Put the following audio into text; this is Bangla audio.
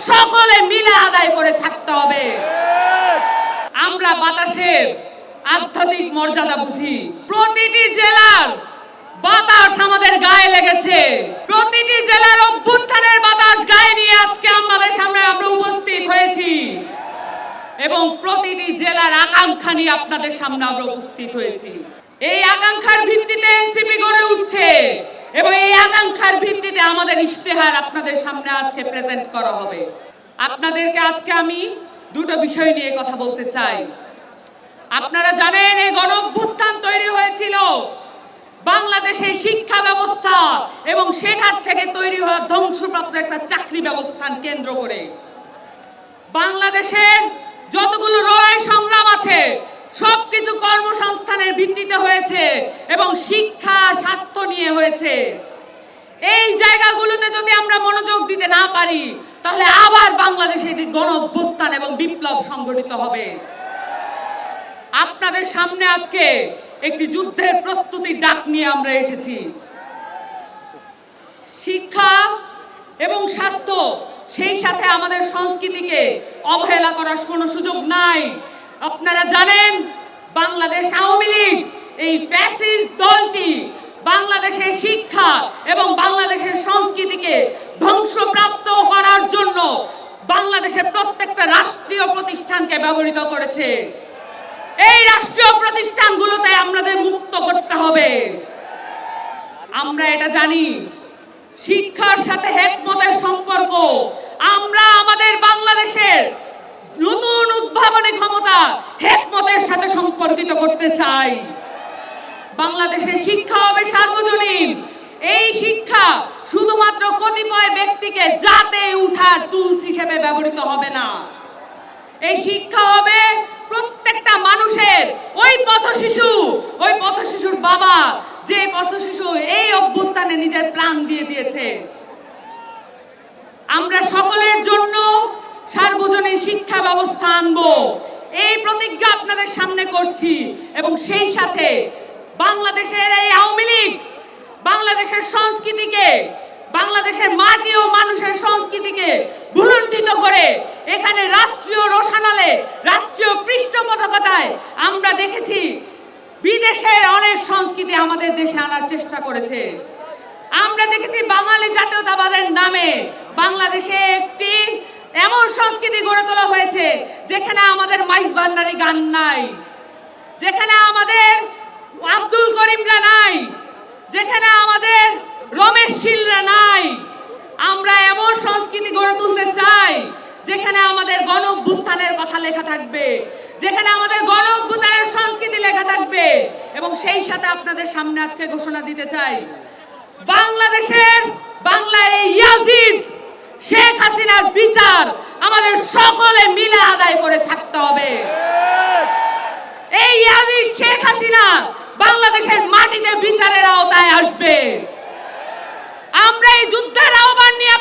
সকলে মিলে আদায় করে থাকতে হবে। আমরা বাতাসের আধ্যাত্মিক মর্যাদা বুঝি। প্রতিটি জেলার বাতাস আমাদের গায়ে লেগেছে, প্রতিটি জেলার অভ্যুত্থানের বাতাস গায়ে নিয়ে আজকে আমাদের সামনে আমরা উপস্থিত হয়েছি এবং প্রতিটি জেলার আকাঙ্ক্ষা নিয়ে আপনাদের সামনে আমরা উপস্থিত হয়েছি। এই আকাঙ্ক্ষার ভিত্তিতে এনসিপি গড়ে উঠছে এবং এই আকাঙ্ক্ষার ভিত্তিতে আমাদের ইশতেহার আপনাদের সামনে আজকে প্রেজেন্ট করা হবে। আপনাদেরকে আজকে আমি দুটো বিষয় নিয়ে কথা বলতে চাই। আপনারা জানেন এই গণঅভ্যুত্থান তৈরি হয়েছিল বাংলাদেশের শিক্ষা ব্যবস্থা এবং সেটার থেকে তৈরি হওয়া ধ্বংসপ্রাপ্ত একটা চাকরি ব্যবস্থান কেন্দ্র করে। বাংলাদেশের যতগুলো লড়াই সংগ্রাম আছে সবকিছু কর্মসংস্থানের ভিত্তিতে হয়েছে এবং শিক্ষা স্বাস্থ্য নিয়ে হয়েছে। এই জায়গাগুলোতে যদি আমরা মনোযোগ দিতে না পারি তাহলে আবার বাংলাদেশে গণঅভ্যুত্থান এবং বিপ্লব সংগঠিত হবে। আপনাদের সামনে আজকে একটি যুদ্ধের প্রস্তুতির ডাক নিয়ে আমরা এসেছি। শিক্ষা এবং স্বাস্থ্য সেই সাথে আমাদের সংস্কৃতিকে অবহেলা করার কোনো সুযোগ নাই। আপনারা জানেন বাংলাদেশ আওয়ামী লীগ এই ফ্যাসিস্ট দলটি বাংলাদেশের শিক্ষা এবং বাংলাদেশের সংস্কৃতিকে ধ্বংসপ্রাপ্ত করার জন্য বাংলাদেশের প্রত্যেকটা রাষ্ট্রীয় প্রতিষ্ঠানকে ব্যবহৃত করেছে। এই রাষ্ট্রীয় প্রতিষ্ঠানগুলোতে আমাদের মুক্ত করতে হবে। আমরা এটা জানি শিক্ষার সাথে হেকমতের সম্পর্ক। আমরা আমাদের বাংলাদেশের নতুন উদ্ভাবনী ক্ষমতা হেকমতের সাথে সম্পর্কিত করতে চাই। বাংলাদেশের শিক্ষা হবে সার্বজনীন। এই শিক্ষা শুধুমাত্র কতিপয় ব্যক্তিকে জাতে উঠা টুলস হিসেবে ব্যবহৃত হবে না। এই শিক্ষা হবে প্রত্যেকটা মানুষের। ওই পথশিশুর বাবা যে পথশিশু এই অভ্যুত্থানে নিজের প্রাণ দিয়ে দিয়েছে। আমরা সকলের জন্য সার্বজনীন শিক্ষা ব্যবস্থা আনবো এই প্রতিজ্ঞা আপনাদের সামনে করছি এবং সেই সাথে বাংলাদেশের এই আওয়ামী লীগ বাংলাদেশের সংস্কৃতিকে, বাংলাদেশের মাটি ও মানুষের সংস্কৃতিকে ভুলুণ্ঠিত করে এখানে রাষ্ট্রীয় রোশানালে, রাষ্ট্রীয় পৃষ্ঠপোষকতায় আমরা দেখেছি বিদেশের অনেক সংস্কৃতি আমাদের দেশে আনার চেষ্টা করেছে। আমরা দেখেছি বাঙালি জাতীয়তাবাদের নামে বাংলাদেশে একটি এমন সংস্কৃতি গড়ে তোলা হয়েছে যেখানে আমাদের মাইজ ভান্ডারি গান নাই, যেখানে আমাদের আব্দুল করিমরা নাই, যেখানে আমাদের রমেশ শীলরা নাই। আমরা এমন সংস্কৃতি গড়ে তুলতে চাই যেখানে আমাদের গণঅভ্যুত্থানের কথা লেখা থাকবে, যেখানে আমাদের গণঅভ্যুত্থানের সংস্কৃতি লেখা থাকবে এবং সেই সাথে আপনাদের সামনে আজকে ঘোষণা দিতে চাই বাংলার এই ইয়াজিদ শেখ হাসিনার বিচার আমাদের সকলে মিলে আদায় করে থাকতে হবে। এই ইয়াজিদ শেখ হাসিনা বাংলাদেশের মাটিতে বিচারের আওতায় আসবে। আমরা এই যুদ্ধের আহ্বান নিয়ে